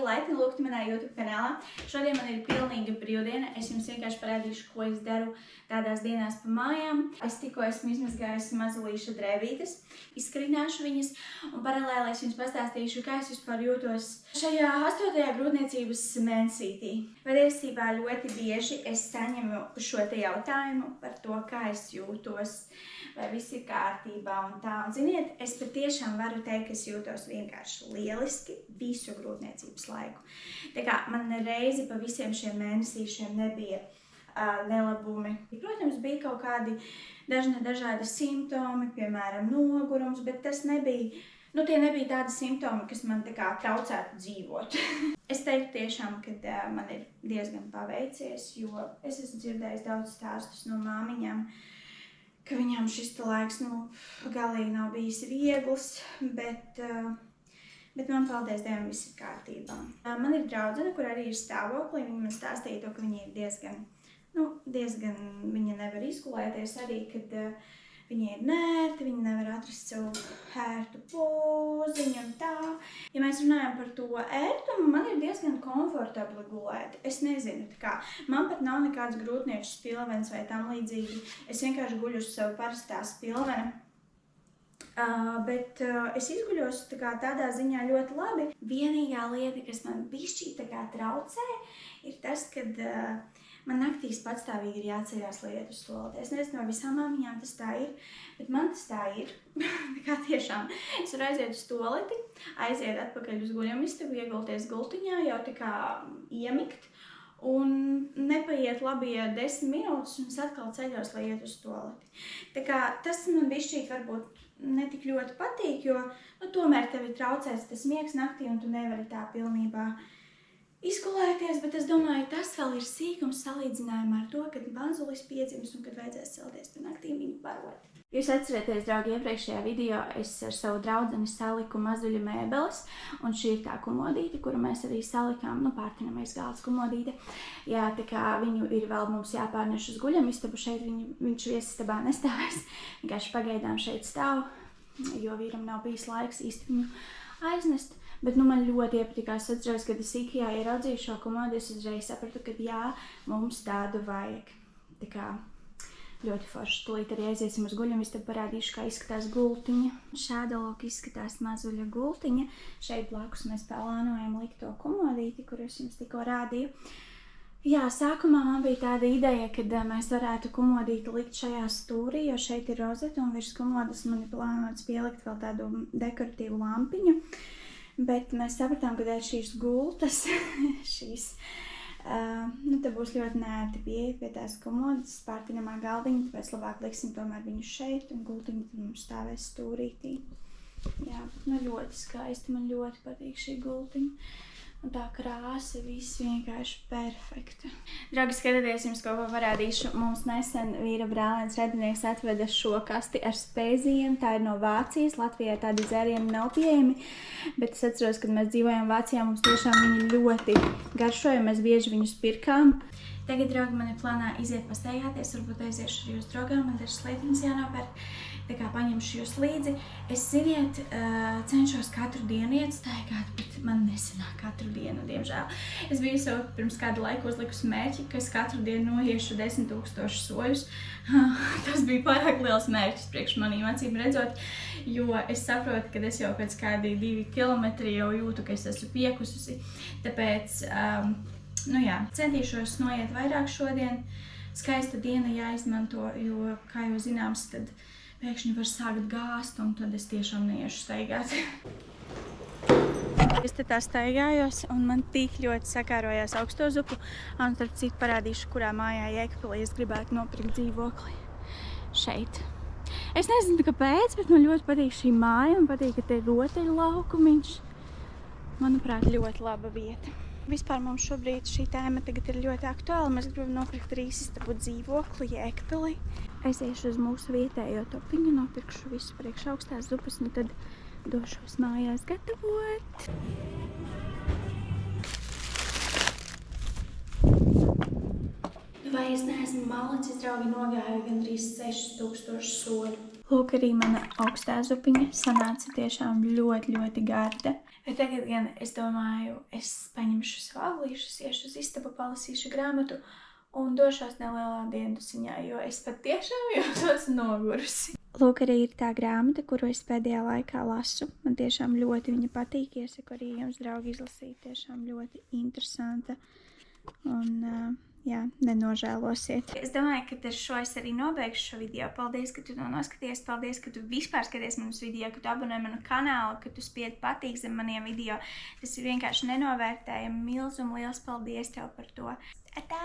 laipni lūgti manā YouTube kanālā. Šodien man ir pilnīga brīvdiena. Es jums vienkārši parādīšu, ko es daru tādās dienās pa mājām. Es tikko esmu izmazgājusi mazulīša drēbītes, izkarināšu viņas un paralēli es jums pastāstīšu, kā es vispār jūtos šajā 8. grūtniecības mēnesītī. Patiesībā ļoti bieži es saņemu šo te jautājumu par to, kā es jūtos, vai viss ir kārtībā un tā. Un ziniet, es patiešām varu teikt, ka es jūtos vienkārši lieliski visu grūtniecības laiku. Tā kā man reizi pa visiem šiem mēnesīšiem nebija nelabumi. Protams, bija kaut kādi dažādi simptomi, piemēram, nogurums, bet tas nebija, tie nebija tādi simptomi, kas man tā kā traucētu dzīvot. Es teiktu tiešām, ka man ir diezgan paveicies, jo es esmu dzirdējis daudz stāstus no māmiņām, ka viņām šis laiks, galīgi nav bijis viegls, bet man, paldies Dievam, viss ir kārtībā. Man ir draudzene, kur arī ir stāvoklī, viņa man stāstīja to, ka viņa ir diezgan, viņa nevar izgulēties arī, kad viņa ir nērti, viņa nevar atrast savu ērtu poziņu un tā. Ja mēs runājam par to ērtumu, man ir diezgan komfortabli gulēt. Es nezinu, man pat nav nekāds grūtnieču spilvens vai tam līdzīgi. Es vienkārši guļu uz savu parastā spilvena. Bet es izguļos tādā ziņā ļoti labi. Vienīgā lieta, kas man bišķī traucē, ir tas, kad man naktīs patstāvīgi ir jāceļās, lai iet uz toleti. Es nezinu, vai visām māmiņām tas tā ir, bet man tas tā ir. Tiešām. Es varu aiziet uz toleti, aiziet atpakaļ uz guļamistabu, iegulties gultiņā, jau iemigt, un nepaiet labi 10 minūtes, un es atkal ceļos, lai iet uz toleti. Tas man bišķīt varbūt netik ļoti patīk, jo tomēr tevi traucēs tas miegs naktī, un tu nevari tā pilnībā izgulēties, bet es domāju, tas vēl ir sīkums salīdzinājumā ar to, kad mazulis piedzims un kad vajadzēs celties pa naktīm viņu barot. Jūs atcerieties, draugi, iepriekšējā video es ar savu draudzeni saliku mazuļa mēbeles, un šī ir tā komodīte, kuru mēs arī salikām, pārtinamies galds komodīte. Jā, tā kā viņu ir vēl mums jāpārneš uz guļamistabu, šeit viņš viesistabā nestāvēs, vienkārši pagaidām šeit stāv, jo vīram nav bijis laiks īsti viņu aiznest. Bet man ļoti iepatikās, atceros, kad es IKEA ieraudzīju šo komodu, es uzreiz sapratu, ka jā, mums tādu vajag. Tā kā ļoti forši. Tūlīt arī aiziesim uz guļamistabu, parādīšu, kā izskatās gultiņa. Šāda lūk izskatās mazuļa gultiņa. Šeit blakus mēs plānojam likt to komodīti, kur es jums tikko rādīju. Jā, sākumā man bija tāda ideja, ka mēs varētu komodīti likt šajā stūrī, jo šeit ir rozeta un virs komodas man ir plānots pielikt vēl tādu dekoratīvu lampiņu. Bet mēs sapratām, ka dēļ šīs gultas, te būs ļoti nērti pieeja pie tās komodas, pārtinamā galdiņa, tāpēc labāk liksim tomēr viņu šeit, un gultiņa tad mums stāvēs stūrītī. Jā, ļoti skaisti, man ļoti patīk šī gultiņa. Un tā krāsa viss vienkārši perfekta. Draugi, skatoties, jums kaut ko parādīšu. Mums nesen vīra brālēns radinieks atveda šo kasti ar spēzijiem. Tā ir no Vācijas. Latvijā tādi dzērieni nav pieejami. Bet es atceros, kad mēs dzīvojām Vācijā, mums tiešām viņi ļoti garšoja. Mēs bieži viņus pirkām. Tagad, draugi, man ir plānā iziet pastaigāties. Varbūt aiziešu arī uz draugām. Man dažas lietiņas jānopērk. Tā kā paņemšu jūs līdzi. Es, ziniet, cenšos katru dienu iet staigāt, bet man nesanāk katru dienu, diemžēl. Es biju sev pirms kādu laiku uzlikusi mērķi, ka es katru dienu noiešu 10 000 soļus. Tas bija pārāk liels mērķis priekš manīm acīm redzot, jo es saprotu, ka es jau pēc kādi 2 kilometri jau jūtu, ka es esmu piekususi. Tāpēc, centīšos noiet vairāk šodien. Skaista diena jāizmanto, jo, kā jau zināms, tad pēkšņi var sākt gāzt, un tad es tiešām neiešu staigāt. Es te tā staigājos, un man tik ļoti sakārojās augsto zupu. Un starp citu parādīšu, kurā mājā Jēkabpilī es gribētu nopirkt dzīvokli. Šeit. Es nezinu, kāpēc, bet man ļoti patīk šī māja, un patīk, ka te ir rotaļlaukumiņš. Manuprāt, ļoti laba vieta. Vispār mums šobrīd šī tēma tagad ir ļoti aktuāla. Mēs gribam nopirkt trīsistabu dzīvokli Jēkabpilī. Aiziešu uz mūsu vietējo topiņu, nopirkšu visu priekš augstās zupas, un tad došos mājās gatavot. Vai es neesmu malacis, draugi, nogāju gandrīz 6000 soļu. Lūk, arī mana augstā zupiņa sanāca tiešām ļoti garda. Bet tagad gan es domāju, es paņemu paņemšu sāglīšus, iešu uz istabu, palasīšu grāmatu un došos nelielā diendusiņā, jo es pat tiešām jūtos nogurusi. Lūk, arī ir tā grāmata, kuru es pēdējā laikā lasu. Man tiešām ļoti viņa patīk, iesaku arī jums, draugi, izlasīt. Tiešām ļoti interesanta un, jā, nenožēlosiet. Es domāju, ka ar šo es arī nobeigšu šo video. Paldies, ka tu to noskaties. Paldies, ka tu vispār skaties manus video, ka tu abonē manu kanālu, ka tu spied patīk zem maniem video. Tas ir vienkārši nenovērtējami. Milz un liels paldies tev par to. Atā!